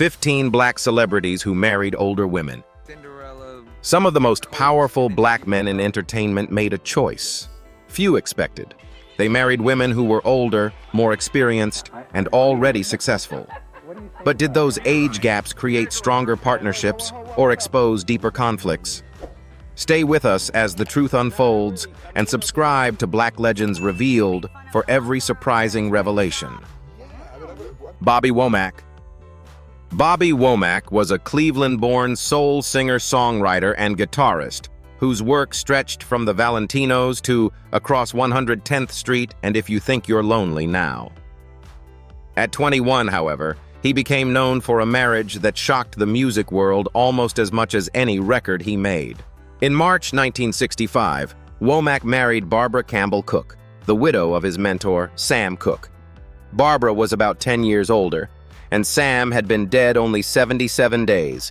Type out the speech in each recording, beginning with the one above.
15 black celebrities who married older women. Some of the most powerful black men in entertainment made a choice. Few expected. They married women who were older, more experienced, and already successful. But did those age gaps create stronger partnerships or expose deeper conflicts? Stay with us as the truth unfolds and subscribe to Black Legends Revealed for every surprising revelation. Bobby Womack. Bobby Womack was a Cleveland-born soul singer-songwriter and guitarist whose work stretched from the Valentinos to Across 110th Street and If You Think You're Lonely Now. At 21, however, he became known for a marriage that shocked the music world almost as much as any record he made. In March 1965, Womack married Barbara Campbell Cook, the widow of his mentor, Sam Cooke. Barbara was about 10 years older, and Sam had been dead only 77 days.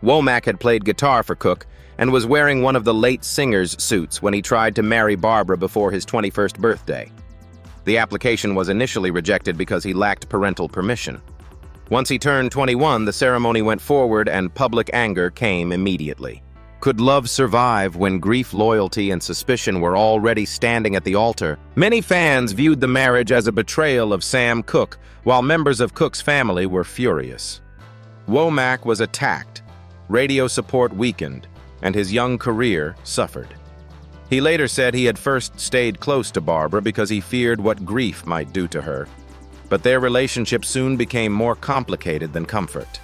Womack had played guitar for Cooke and was wearing one of the late singer's suits when he tried to marry Barbara before his 21st birthday. The application was initially rejected because he lacked parental permission. Once he turned 21, the ceremony went forward and public anger came immediately. Could love survive when grief, loyalty, and suspicion were already standing at the altar? Many fans viewed the marriage as a betrayal of Sam Cooke, while members of Cooke's family were furious. Womack was attacked, radio support weakened, and his young career suffered. He later said he had first stayed close to Barbara because he feared what grief might do to her. But their relationship soon became more complicated than comfort.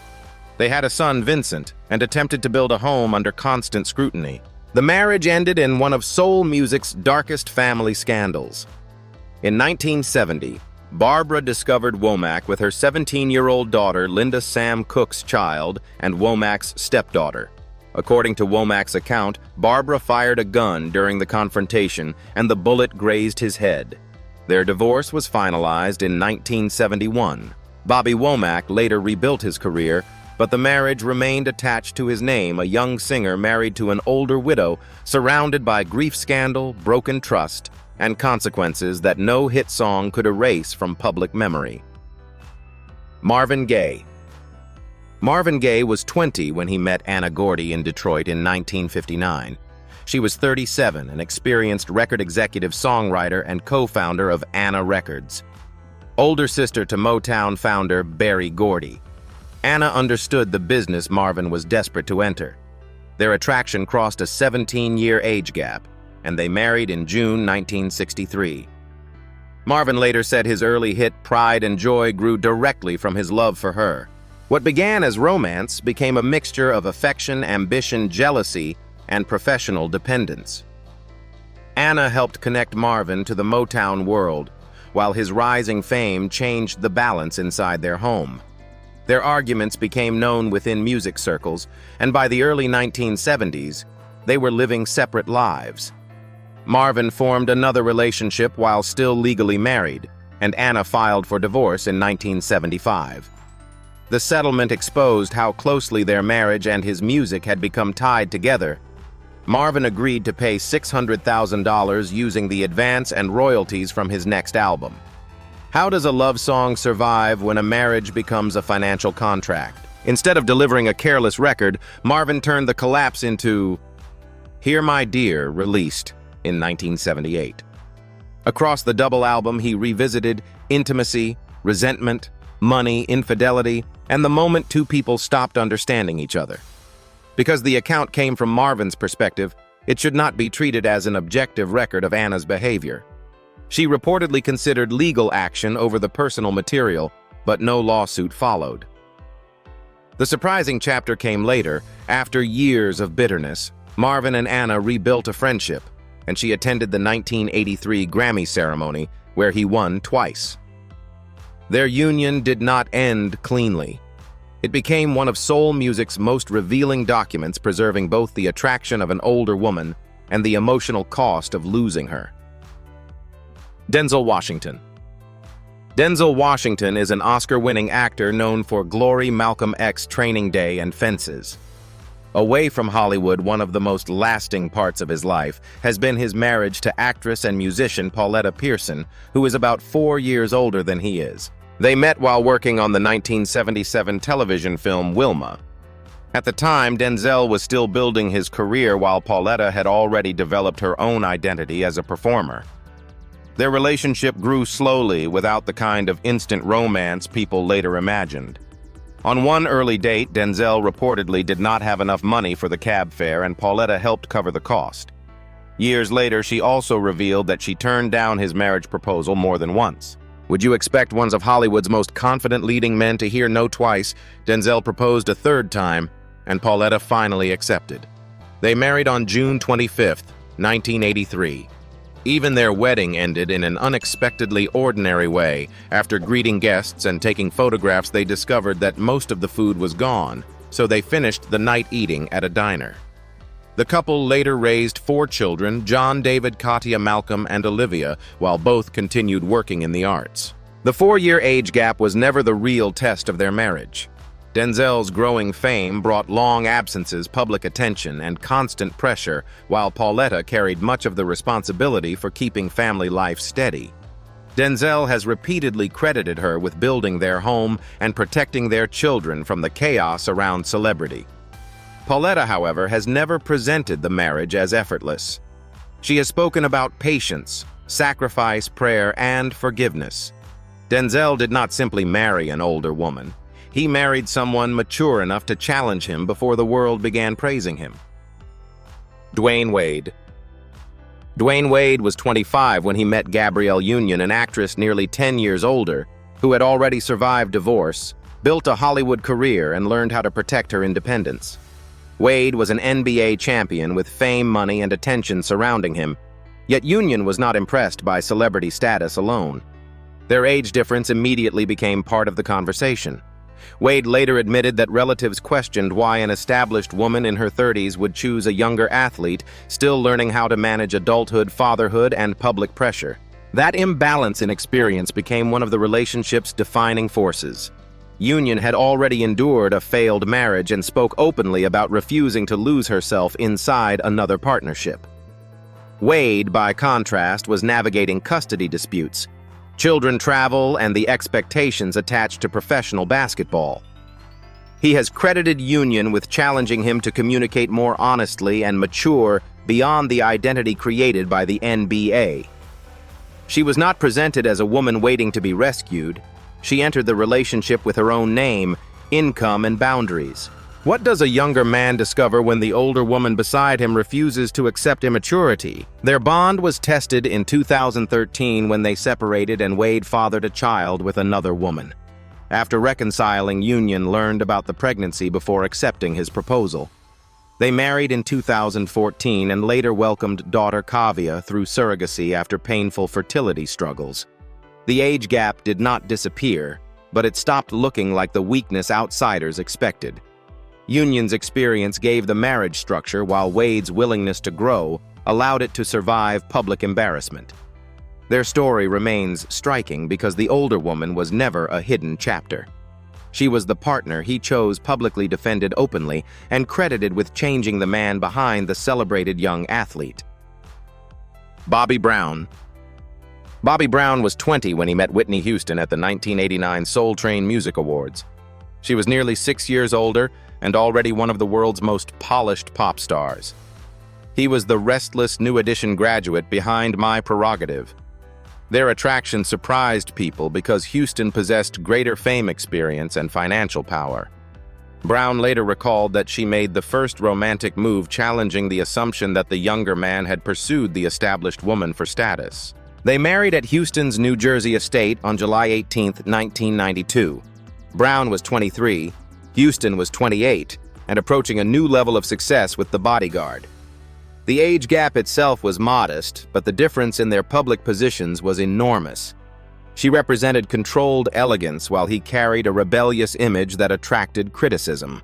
They had a son, Vincent, and attempted to build a home under constant scrutiny. The marriage ended in one of soul music's darkest family scandals. In 1970, Barbara discovered Womack with her 17-year-old daughter, Linda Sam Cooke's child, and Womack's stepdaughter. According to Womack's account, Barbara fired a gun during the confrontation, and the bullet grazed his head. Their divorce was finalized in 1971. Bobby Womack later rebuilt his career, but the marriage remained attached to his name, a young singer married to an older widow, surrounded by grief scandal, broken trust, and consequences that no hit song could erase from public memory. Marvin Gaye. Marvin Gaye was 20 when he met Anna Gordy in Detroit in 1959. She was 37, an experienced record executive, songwriter, and co-founder of Anna Records. Older sister to Motown founder Berry Gordy. Anna understood the business Marvin was desperate to enter. Their attraction crossed a 17-year age gap, and they married in June 1963. Marvin later said his early hit Pride and Joy grew directly from his love for her. What began as romance became a mixture of affection, ambition, jealousy, and professional dependence. Anna helped connect Marvin to the Motown world, while his rising fame changed the balance inside their home. Their arguments became known within music circles, and by the early 1970s, they were living separate lives. Marvin formed another relationship while still legally married, and Anna filed for divorce in 1975. The settlement exposed how closely their marriage and his music had become tied together. Marvin agreed to pay $600,000 using the advance and royalties from his next album. How does a love song survive when a marriage becomes a financial contract? Instead of delivering a careless record, Marvin turned the collapse into Hear My Dear, released in 1978. Across the double album, he revisited intimacy, resentment, money, infidelity, and the moment two people stopped understanding each other. Because the account came from Marvin's perspective, it should not be treated as an objective record of Anna's behavior. She reportedly considered legal action over the personal material, but no lawsuit followed. The surprising chapter came later. After years of bitterness, Marvin and Anna rebuilt a friendship, and she attended the 1983 Grammy ceremony, where he won twice. Their union did not end cleanly. It became one of soul music's most revealing documents, preserving both the attraction of an older woman and the emotional cost of losing her. Denzel Washington. Denzel Washington is an Oscar-winning actor known for Glory, Malcolm X, Training Day, and Fences. Away from Hollywood, one of the most lasting parts of his life has been his marriage to actress and musician Pauletta Pearson, who is about 4 years older than he is. They met while working on the 1977 television film Wilma. At the time, Denzel was still building his career while Pauletta had already developed her own identity as a performer. Their relationship grew slowly without the kind of instant romance people later imagined. On one early date, Denzel reportedly did not have enough money for the cab fare and Pauletta helped cover the cost. Years later, she also revealed that she turned down his marriage proposal more than once. Would you expect one of Hollywood's most confident leading men to hear no twice? Denzel proposed a third time, and Pauletta finally accepted. They married on June 25, 1983. Even their wedding ended in an unexpectedly ordinary way. After greeting guests and taking photographs, they discovered that most of the food was gone, so they finished the night eating at a diner. The couple later raised 4 children, John, David, Katia, Malcolm, and Olivia, while both continued working in the arts. The 4-year age gap was never the real test of their marriage. Denzel's growing fame brought long absences, public attention, and constant pressure, while Pauletta carried much of the responsibility for keeping family life steady. Denzel has repeatedly credited her with building their home and protecting their children from the chaos around celebrity. Pauletta, however, has never presented the marriage as effortless. She has spoken about patience, sacrifice, prayer, and forgiveness. Denzel did not simply marry an older woman. He married someone mature enough to challenge him before the world began praising him. Dwayne Wade. Dwayne Wade was 25 when he met Gabrielle Union, an actress nearly 10 years older, who had already survived divorce, built a Hollywood career, and learned how to protect her independence. Wade was an NBA champion with fame, money, and attention surrounding him, yet Union was not impressed by celebrity status alone. Their age difference immediately became part of the conversation. Wade later admitted that relatives questioned why an established woman in her 30s would choose a younger athlete, still learning how to manage adulthood, fatherhood, and public pressure. That imbalance in experience became one of the relationship's defining forces. Union had already endured a failed marriage and spoke openly about refusing to lose herself inside another partnership. Wade, by contrast, was navigating custody disputes, children travel, and the expectations attached to professional basketball. He has credited Union with challenging him to communicate more honestly and mature beyond the identity created by the NBA. She was not presented as a woman waiting to be rescued. She entered the relationship with her own name, income, and boundaries. What does a younger man discover when the older woman beside him refuses to accept immaturity? Their bond was tested in 2013 when they separated and Wade fathered a child with another woman. After reconciling, Union learned about the pregnancy before accepting his proposal. They married in 2014 and later welcomed daughter Kavya through surrogacy after painful fertility struggles. The age gap did not disappear, but it stopped looking like the weakness outsiders expected. Union's experience gave the marriage structure, while Wade's willingness to grow allowed it to survive public embarrassment. Their story remains striking because the older woman was never a hidden chapter. She was the partner he chose, publicly defended openly, and credited with changing the man behind the celebrated young athlete. Bobby Brown. Bobby Brown was 20 when he met Whitney Houston at the 1989 Soul Train Music Awards. She was nearly 6 years older and already one of the world's most polished pop stars. He was the restless New Edition graduate behind My Prerogative. Their attraction surprised people because Houston possessed greater fame experience and financial power. Brown later recalled that she made the first romantic move, challenging the assumption that the younger man had pursued the established woman for status. They married at Houston's New Jersey estate on July 18, 1992. Brown was 23, Houston was 28, and approaching a new level of success with The Bodyguard. The age gap itself was modest, but the difference in their public positions was enormous. She represented controlled elegance while he carried a rebellious image that attracted criticism.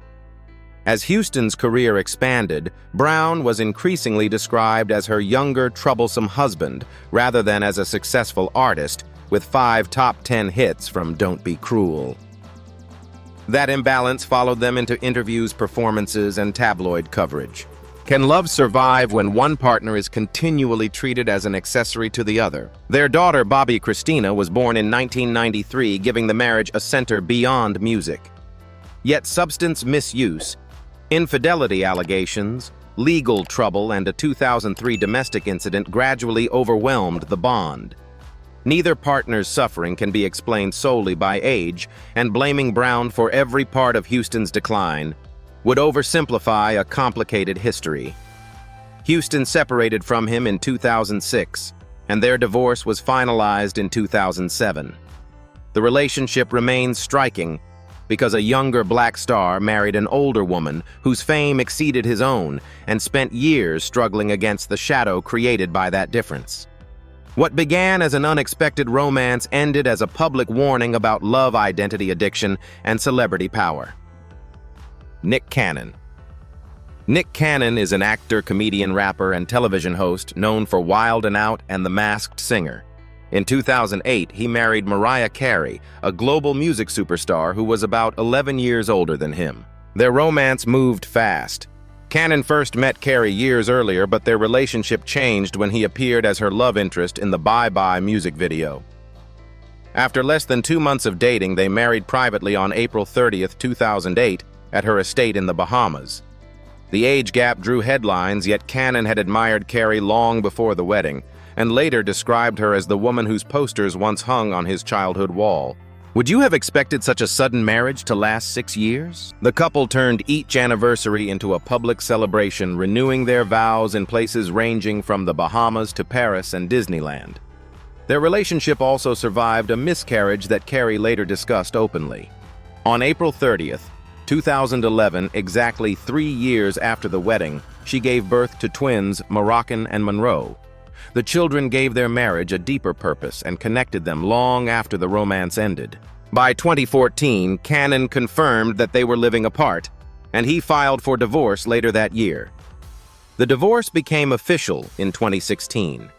As Houston's career expanded, Brown was increasingly described as her younger, troublesome husband rather than as a successful artist, with 5 top 10 hits from Don't Be Cruel. That imbalance followed them into interviews, performances, and tabloid coverage. Can love survive when one partner is continually treated as an accessory to the other? Their daughter, Bobby Christina, was born in 1993, giving the marriage a center beyond music. Yet substance misuse, infidelity allegations, legal trouble, and a 2003 domestic incident gradually overwhelmed the bond. Neither partner's suffering can be explained solely by age, and blaming Brown for every part of Houston's decline would oversimplify a complicated history. Houston separated from him in 2006, and their divorce was finalized in 2007. The relationship remains striking because a younger black star married an older woman whose fame exceeded his own and spent years struggling against the shadow created by that difference. What began as an unexpected romance ended as a public warning about love identity addiction and celebrity power. Nick Cannon. Nick Cannon is an actor, comedian, rapper, and television host known for Wild 'N Out and The Masked Singer. In 2008, he married Mariah Carey, a global music superstar who was about 11 years older than him. Their romance moved fast. Cannon first met Carey years earlier, but their relationship changed when he appeared as her love interest in the Bye Bye music video. After less than 2 months of dating, they married privately on April 30th, 2008, at her estate in the Bahamas. The age gap drew headlines, yet Cannon had admired Carey long before the wedding, and later described her as the woman whose posters once hung on his childhood wall. Would you have expected such a sudden marriage to last 6 years? The couple turned each anniversary into a public celebration, renewing their vows in places ranging from the Bahamas to Paris and Disneyland. Their relationship also survived a miscarriage that Carey later discussed openly. On April 30th, 2011, exactly 3 years after the wedding, she gave birth to twins Moroccan and Monroe. The children gave their marriage a deeper purpose and connected them long after the romance ended. By 2014, Cannon confirmed that they were living apart, and he filed for divorce later that year. The divorce became official in 2016.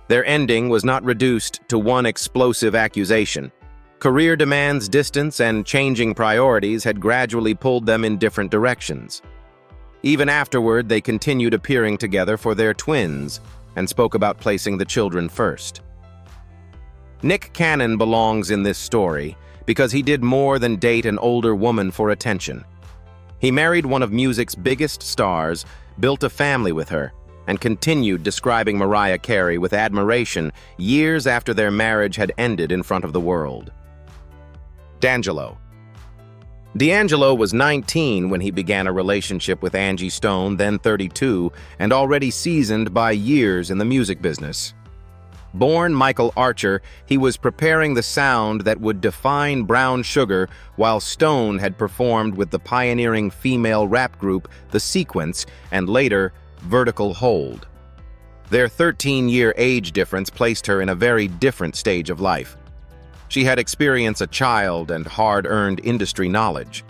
Their ending was not reduced to one explosive accusation. Career demands, distance, and changing priorities had gradually pulled them in different directions. Even afterward, they continued appearing together for their twins and spoke about placing the children first. Nick Cannon belongs in this story because he did more than date an older woman for attention. He married one of music's biggest stars, built a family with her, and continued describing Mariah Carey with admiration years after their marriage had ended in front of the world. D'Angelo. D'Angelo was 19 when he began a relationship with Angie Stone, then 32, and already seasoned by years in the music business. Born Michael Archer, he was preparing the sound that would define Brown Sugar while Stone had performed with the pioneering female rap group The Sequence and later Vertical Hold. Their 13-year age difference placed her in a very different stage of life. She had experienced a child and hard-earned industry knowledge.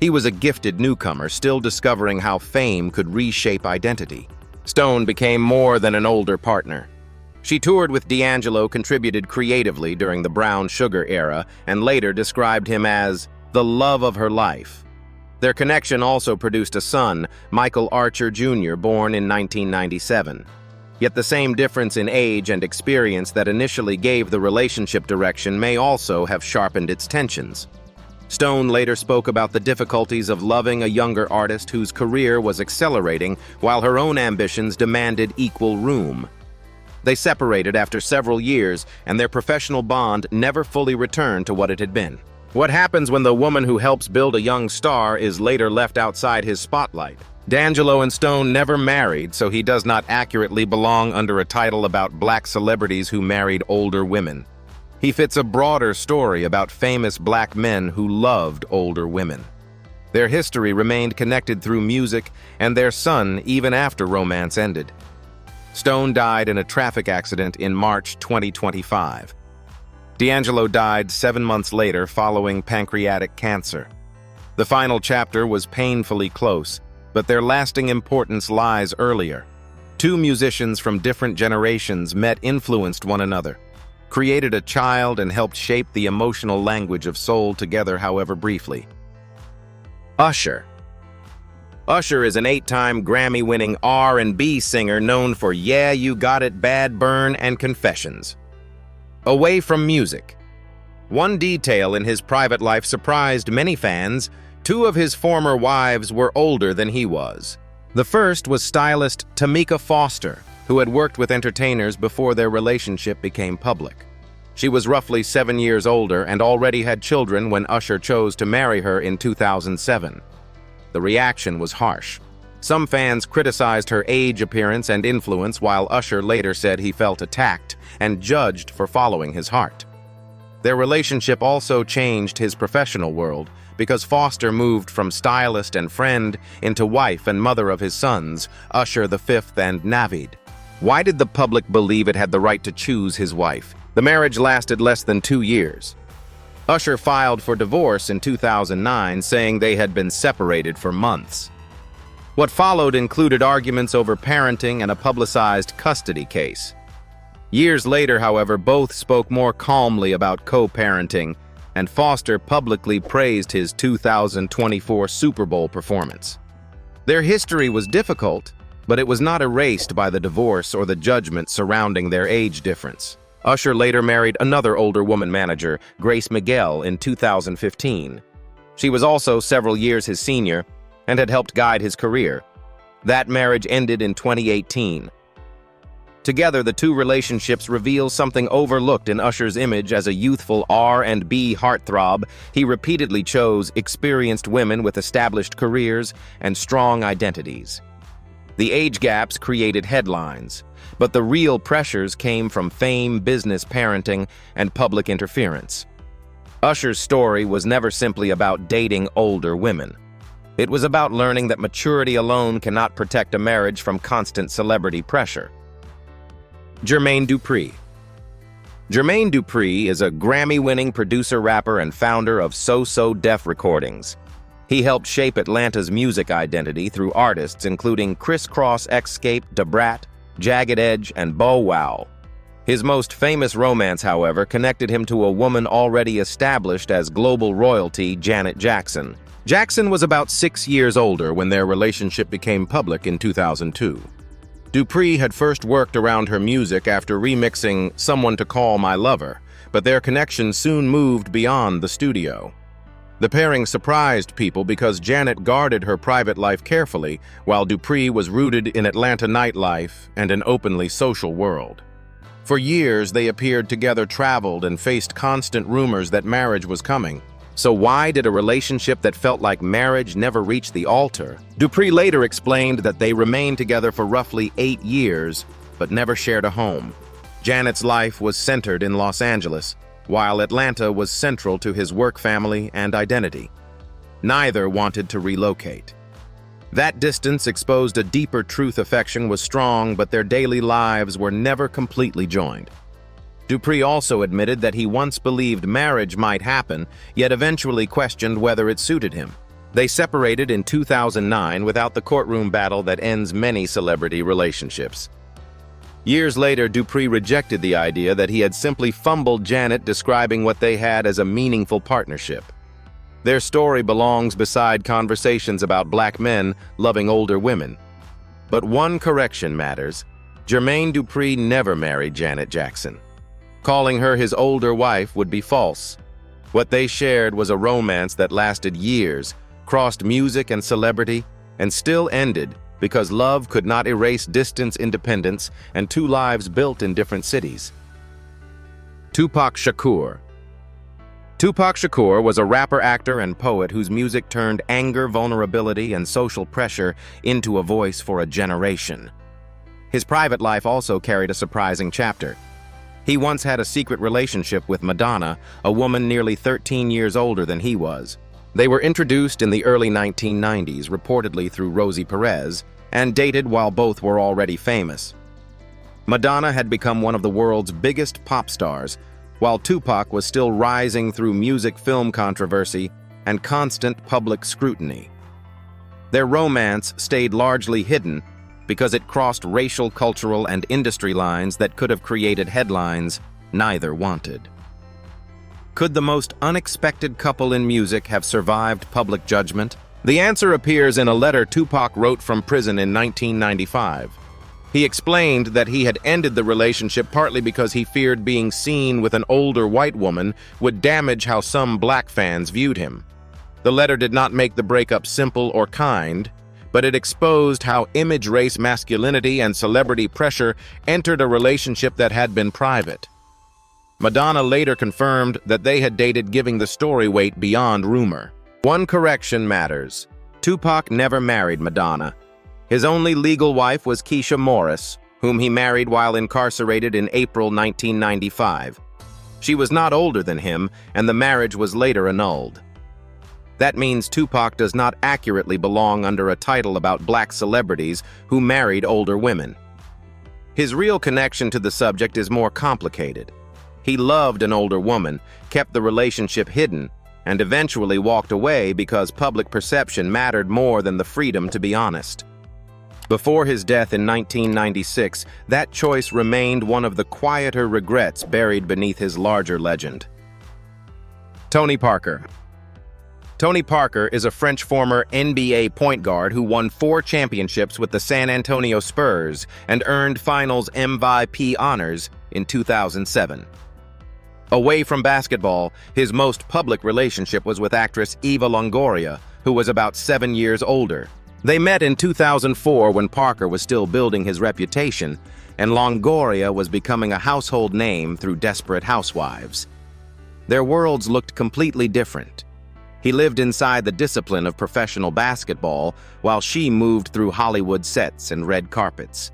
He was a gifted newcomer, still discovering how fame could reshape identity. Stone became more than an older partner. She toured with D'Angelo, contributed creatively during the Brown Sugar era, and later described him as the love of her life. Their connection also produced a son, Michael Archer Jr., born in 1997. Yet the same difference in age and experience that initially gave the relationship direction may also have sharpened its tensions. Stone later spoke about the difficulties of loving a younger artist whose career was accelerating while her own ambitions demanded equal room. They separated after several years, and their professional bond never fully returned to what it had been. What happens when the woman who helps build a young star is later left outside his spotlight? D'Angelo and Stone never married, so he does not accurately belong under a title about black celebrities who married older women. He fits a broader story about famous black men who loved older women. Their history remained connected through music and their son even after romance ended. Stone died in a traffic accident in March 2025. D'Angelo died 7 months later following pancreatic cancer. The final chapter was painfully close, but their lasting importance lies earlier. Two musicians from different generations met, influenced one another, created a child, and helped shape the emotional language of soul together, however briefly. Usher. Usher is an 8-time Grammy-winning R&B singer known for Yeah, You Got It, Bad Burn, and Confessions. Away from music. One detail in his private life surprised many fans. 2 of his former wives were older than he was. The first was stylist Tamika Foster, who had worked with entertainers before their relationship became public. She was roughly 7 years older and already had children when Usher chose to marry her in 2007. The reaction was harsh. Some fans criticized her age, appearance, and influence, while Usher later said he felt attacked and judged for following his heart. Their relationship also changed his professional world, because Foster moved from stylist and friend into wife and mother of his sons, Usher the Fifth and Naveed. Why did the public believe it had the right to choose his wife? The marriage lasted less than 2 years. Usher filed for divorce in 2009, saying they had been separated for months. What followed included arguments over parenting and a publicized custody case. Years later, however, both spoke more calmly about co-parenting, and Foster publicly praised his 2024 Super Bowl performance. Their history was difficult, but it was not erased by the divorce or the judgment surrounding their age difference. Usher later married another older woman manager, Grace Miguel, in 2015. She was also several years his senior and had helped guide his career. That marriage ended in 2018. Together, the 2 relationships reveal something overlooked in Usher's image as a youthful R&B heartthrob. He repeatedly chose experienced women with established careers and strong identities. The age gaps created headlines, but the real pressures came from fame, business, parenting, and public interference. Usher's story was never simply about dating older women. It was about learning that maturity alone cannot protect a marriage from constant celebrity pressure. Jermaine Dupri. Jermaine Dupri is a Grammy-winning producer, rapper, and founder of So Def Recordings. He helped shape Atlanta's music identity through artists including Criss Cross, Xscape, Da Brat, Jagged Edge, and Bow Wow. His most famous romance, however, connected him to a woman already established as global royalty, Janet Jackson. Jackson was about 6 years older when their relationship became public in 2002. Dupri had first worked around her music after remixing Someone to Call My Lover, but their connection soon moved beyond the studio. The pairing surprised people because Janet guarded her private life carefully, while Dupri was rooted in Atlanta nightlife and an openly social world. For years, they appeared together, traveled, and faced constant rumors that marriage was coming. So why did a relationship that felt like marriage never reach the altar? Dupri later explained that they remained together for roughly 8 years, but never shared a home. Janet's life was centered in Los Angeles, while Atlanta was central to his work, family, and identity. Neither wanted to relocate. That distance exposed a deeper truth. Affection was strong, but their daily lives were never completely joined. Dupri also admitted that he once believed marriage might happen, yet eventually questioned whether it suited him. They separated in 2009 without the courtroom battle that ends many celebrity relationships. Years later, Dupri rejected the idea that he had simply fumbled Janet, describing what they had as a meaningful partnership. Their story belongs beside conversations about black men loving older women. But one correction matters. Jermaine Dupri never married Janet Jackson. Calling her his older wife would be false. What they shared was a romance that lasted years, crossed music and celebrity, and still ended because love could not erase distance, independence, and 2 lives built in different cities. Tupac Shakur. Tupac Shakur was a rapper, actor, and poet whose music turned anger, vulnerability, and social pressure into a voice for a generation. His private life also carried a surprising chapter. He once had a secret relationship with Madonna, a woman nearly 13 years older than he was. They were introduced in the early 1990s, reportedly through Rosie Perez, and dated while both were already famous. Madonna had become one of the world's biggest pop stars, while Tupac was still rising through music-film controversy and constant public scrutiny. Their romance stayed largely hidden because it crossed racial, cultural, and industry lines that could have created headlines neither wanted. Could the most unexpected couple in music have survived public judgment? The answer appears in a letter Tupac wrote from prison in 1995. He explained that he had ended the relationship partly because he feared being seen with an older white woman would damage how some black fans viewed him. The letter did not make the breakup simple or kind, but it exposed how image race masculinity and celebrity pressure entered a relationship that had been private. Madonna later confirmed that they had dated, giving the story weight beyond rumor. One correction matters. Tupac never married Madonna. His only legal wife was Keisha Morris, whom he married while incarcerated in April 1995. She was not older than him, and the marriage was later annulled. That means Tupac does not accurately belong under a title about black celebrities who married older women. His real connection to the subject is more complicated. He loved an older woman, kept the relationship hidden, and eventually walked away because public perception mattered more than the freedom to be honest. Before his death in 1996, that choice remained one of the quieter regrets buried beneath his larger legend. Tony Parker. Tony Parker is a French former NBA point guard who won 4 championships with the San Antonio Spurs and earned Finals MVP honors in 2007. Away from basketball, his most public relationship was with actress Eva Longoria, who was about 7 years older. They met in 2004 when Parker was still building his reputation, and Longoria was becoming a household name through Desperate Housewives. Their worlds looked completely different. He lived inside the discipline of professional basketball, while she moved through Hollywood sets and red carpets.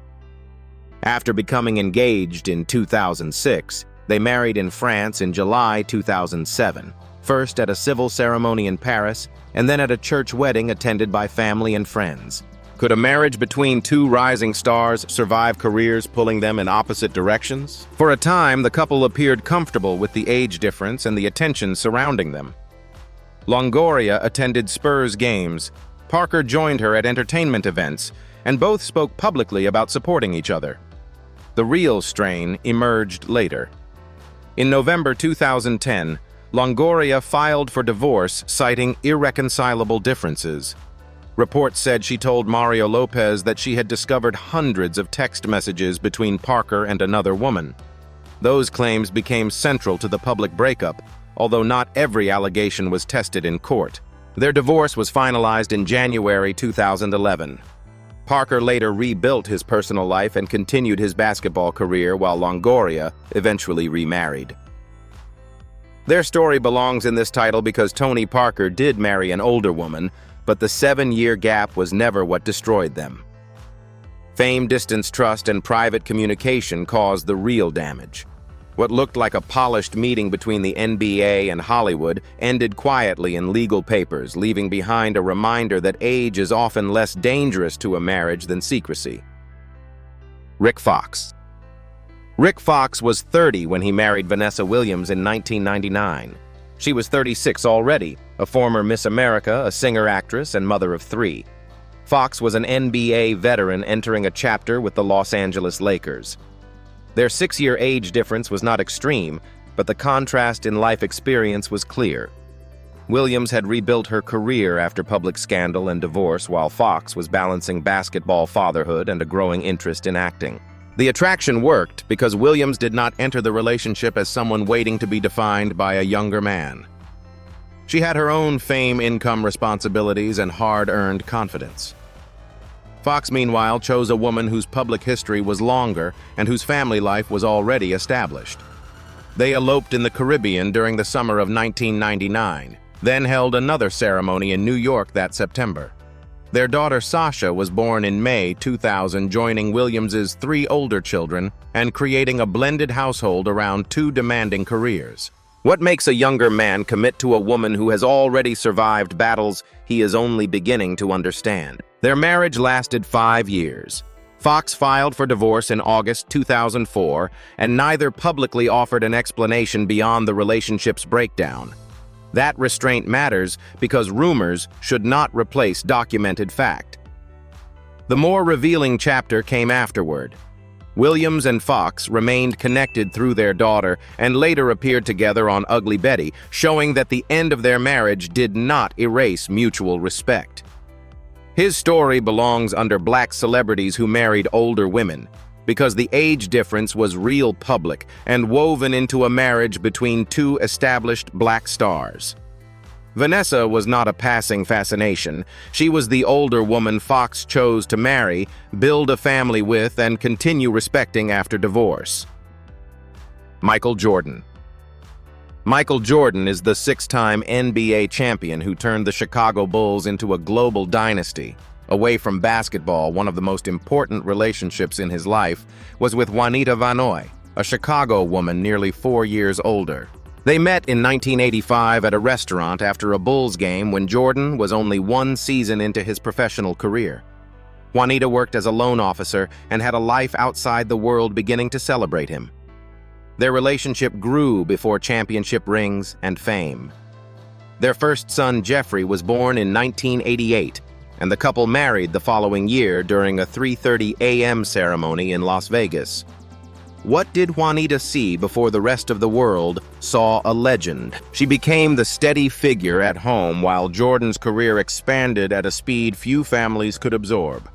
After becoming engaged in 2006, they married in France in July 2007, first at a civil ceremony in Paris, and then at a church wedding attended by family and friends. Could a marriage between two rising stars survive careers pulling them in opposite directions? For a time, the couple appeared comfortable with the age difference and the attention surrounding them. Longoria attended Spurs games, Parker joined her at entertainment events, and both spoke publicly about supporting each other. The real strain emerged later. In November 2010, Longoria filed for divorce, citing irreconcilable differences. Reports said she told Mario Lopez that she had discovered hundreds of text messages between Parker and another woman. Those claims became central to the public breakup, although not every allegation was tested in court. Their divorce was finalized in January 2011. Parker later rebuilt his personal life and continued his basketball career, while Longoria eventually remarried. Their story belongs in this title because Tony Parker did marry an older woman, but the 7-year gap was never what destroyed them. Fame, distance, trust, and private communication caused the real damage. What looked like a polished meeting between the NBA and Hollywood ended quietly in legal papers, leaving behind a reminder that age is often less dangerous to a marriage than secrecy. Rick Fox. Rick Fox was 30 when he married Vanessa Williams in 1999. She was 36 already, a former Miss America, a singer-actress, and mother of 3. Fox was an NBA veteran entering a chapter with the Los Angeles Lakers. Their 6-year age difference was not extreme, but the contrast in life experience was clear. Williams had rebuilt her career after public scandal and divorce, while Fox was balancing basketball, fatherhood, and a growing interest in acting. The attraction worked because Williams did not enter the relationship as someone waiting to be defined by a younger man. She had her own fame, income, responsibilities, and hard-earned confidence. Fox, meanwhile, chose a woman whose public history was longer and whose family life was already established. They eloped in the Caribbean during the summer of 1999, then held another ceremony in New York that September. Their daughter Sasha was born in May 2000, joining Williams's 3 older children and creating a blended household around 2 demanding careers. What makes a younger man commit to a woman who has already survived battles he is only beginning to understand? Their marriage lasted 5 years. Fox filed for divorce in August 2004, and neither publicly offered an explanation beyond the relationship's breakdown. That restraint matters because rumors should not replace documented fact. The more revealing chapter came afterward. Williams and Fox remained connected through their daughter and later appeared together on Ugly Betty, showing that the end of their marriage did not erase mutual respect. His story belongs under black celebrities who married older women, because the age difference was real public and woven into a marriage between two established black stars. Vanessa was not a passing fascination. She was the older woman Fox chose to marry, build a family with, and continue respecting after divorce. Michael Jordan. Michael Jordan is the six-time NBA champion who turned the Chicago Bulls into a global dynasty. Away from basketball, one of the most important relationships in his life was with Juanita Vanoy, a Chicago woman nearly 4 years older. They met in 1985 at a restaurant after a Bulls game when Jordan was only 1 season into his professional career. Juanita worked as a loan officer and had a life outside the world beginning to celebrate him. Their relationship grew before championship rings and fame. Their first son, Jeffrey, was born in 1988, and the couple married the following year during a 3:30 a.m. ceremony in Las Vegas. What did Juanita see before the rest of the world saw a legend? She became the steady figure at home while Jordan's career expanded at a speed few families could absorb.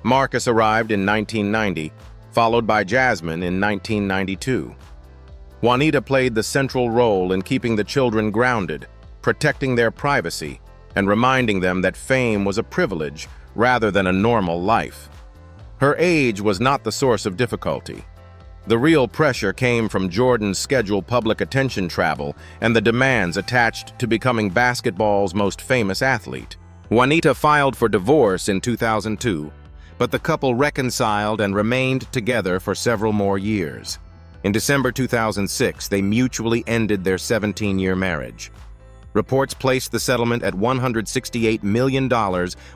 Marcus arrived in 1990, followed by Jasmine in 1992. Juanita played the central role in keeping the children grounded, protecting their privacy, and reminding them that fame was a privilege rather than a normal life. Her age was not the source of difficulty. The real pressure came from Jordan's scheduled public attention travel and the demands attached to becoming basketball's most famous athlete. Juanita filed for divorce in 2002, but the couple reconciled and remained together for several more years. In December 2006, they mutually ended their 17-year marriage. Reports placed the settlement at $168 million,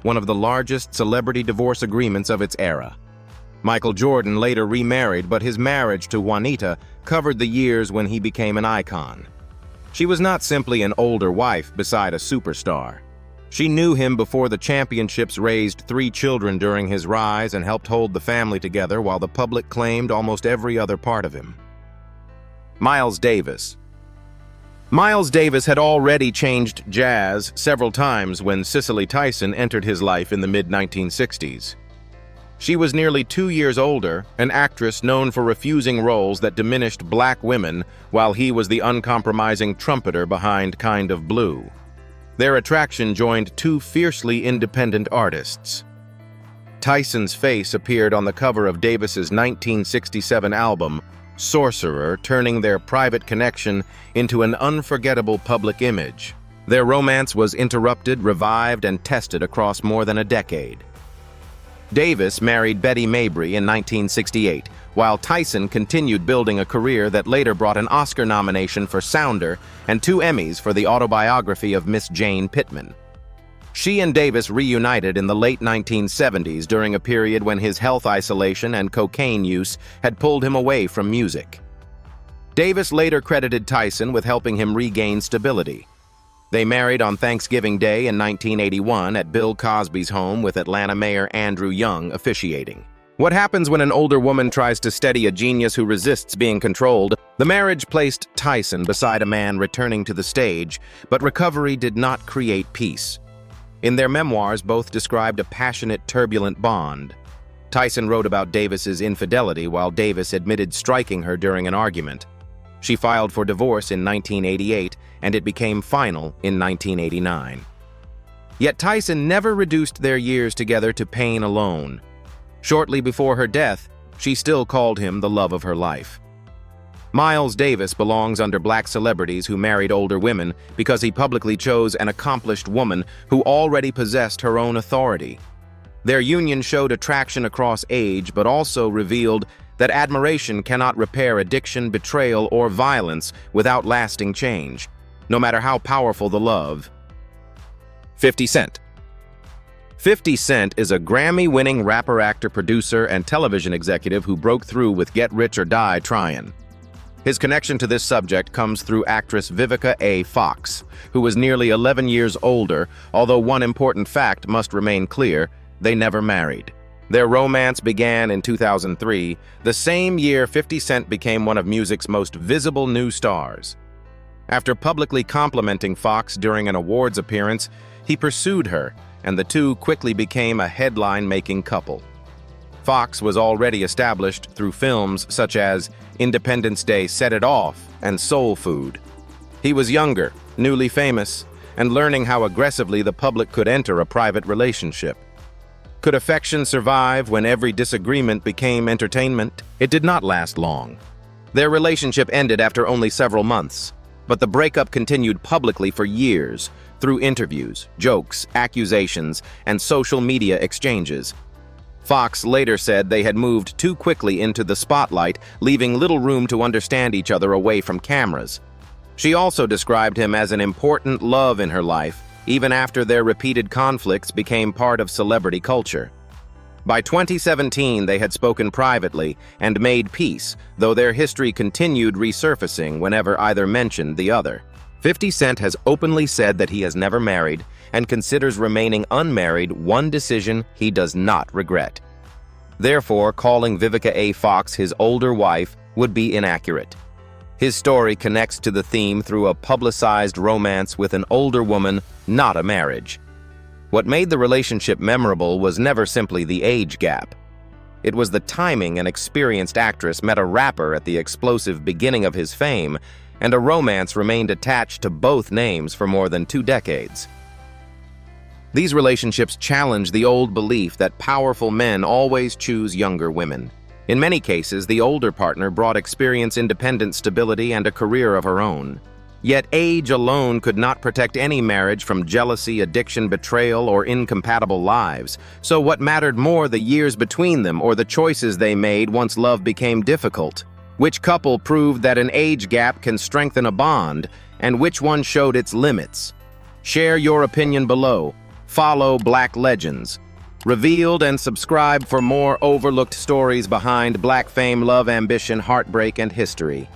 one of the largest celebrity divorce agreements of its era. Michael Jordan later remarried, but his marriage to Juanita covered the years when he became an icon. She was not simply an older wife beside a superstar. She knew him before the championships, raised 3 children during his rise, and helped hold the family together while the public claimed almost every other part of him. Miles Davis. Miles Davis had already changed jazz several times when Cicely Tyson entered his life in the mid-1960s. She was nearly 2 years older, an actress known for refusing roles that diminished black women, while he was the uncompromising trumpeter behind Kind of Blue. Their attraction joined 2 fiercely independent artists. Tyson's face appeared on the cover of Davis's 1967 album, Sorcerer, turning their private connection into an unforgettable public image. Their romance was interrupted, revived, and tested across more than a decade. Davis married Betty Mabry in 1968, while Tyson continued building a career that later brought an Oscar nomination for Sounder and 2 Emmys for the autobiography of Miss Jane Pittman. She and Davis reunited in the late 1970s during a period when his health isolation and cocaine use had pulled him away from music. Davis later credited Tyson with helping him regain stability. They married on Thanksgiving Day in 1981 at Bill Cosby's home, with Atlanta Mayor Andrew Young officiating. What happens when an older woman tries to steady a genius who resists being controlled? The marriage placed Tyson beside a man returning to the stage, but recovery did not create peace. In their memoirs, both described a passionate, turbulent bond. Tyson wrote about Davis's infidelity, while Davis admitted striking her during an argument. She filed for divorce in 1988, and it became final in 1989. Yet Tyson never reduced their years together to pain alone. Shortly before her death, she still called him the love of her life. Miles Davis belongs under black celebrities who married older women because he publicly chose an accomplished woman who already possessed her own authority. Their union showed attraction across age, but also revealed that admiration cannot repair addiction, betrayal, or violence without lasting change, no matter how powerful the love. 50 Cent. 50 Cent is a Grammy-winning rapper, actor, producer, and television executive who broke through with Get Rich or Die Tryin'. His connection to this subject comes through actress Vivica A. Fox, who was nearly 11 years older, although one important fact must remain clear: they never married. Their romance began in 2003, the same year 50 Cent became one of music's most visible new stars. After publicly complimenting Fox during an awards appearance, he pursued her, and the two quickly became a headline-making couple. Fox was already established through films such as Independence Day, Set It Off, and Soul Food. He was younger, newly famous, and learning how aggressively the public could enter a private relationship. Could affection survive when every disagreement became entertainment? It did not last long. Their relationship ended after only several months, but the breakup continued publicly for years, through interviews, jokes, accusations, and social media exchanges. Fox later said they had moved too quickly into the spotlight, leaving little room to understand each other away from cameras. She also described him as an important love in her life, even after their repeated conflicts became part of celebrity culture. By 2017, they had spoken privately and made peace, though their history continued resurfacing whenever either mentioned the other. 50 Cent has openly said that he has never married and considers remaining unmarried one decision he does not regret. Therefore, calling Vivica A. Fox his older wife would be inaccurate. His story connects to the theme through a publicized romance with an older woman, not a marriage. What made the relationship memorable was never simply the age gap. It was the timing an experienced actress met a rapper at the explosive beginning of his fame, and a romance remained attached to both names for more than 2 decades. These relationships challenge the old belief that powerful men always choose younger women. In many cases, the older partner brought experience, independent stability, and a career of her own. Yet age alone could not protect any marriage from jealousy, addiction, betrayal, or incompatible lives. So what mattered more, the years between them or the choices they made once love became difficult? Which couple proved that an age gap can strengthen a bond, and which one showed its limits? Share your opinion below. Follow Black Legends. Revealed, and subscribe for more overlooked stories behind Black fame, love, ambition, heartbreak, and history.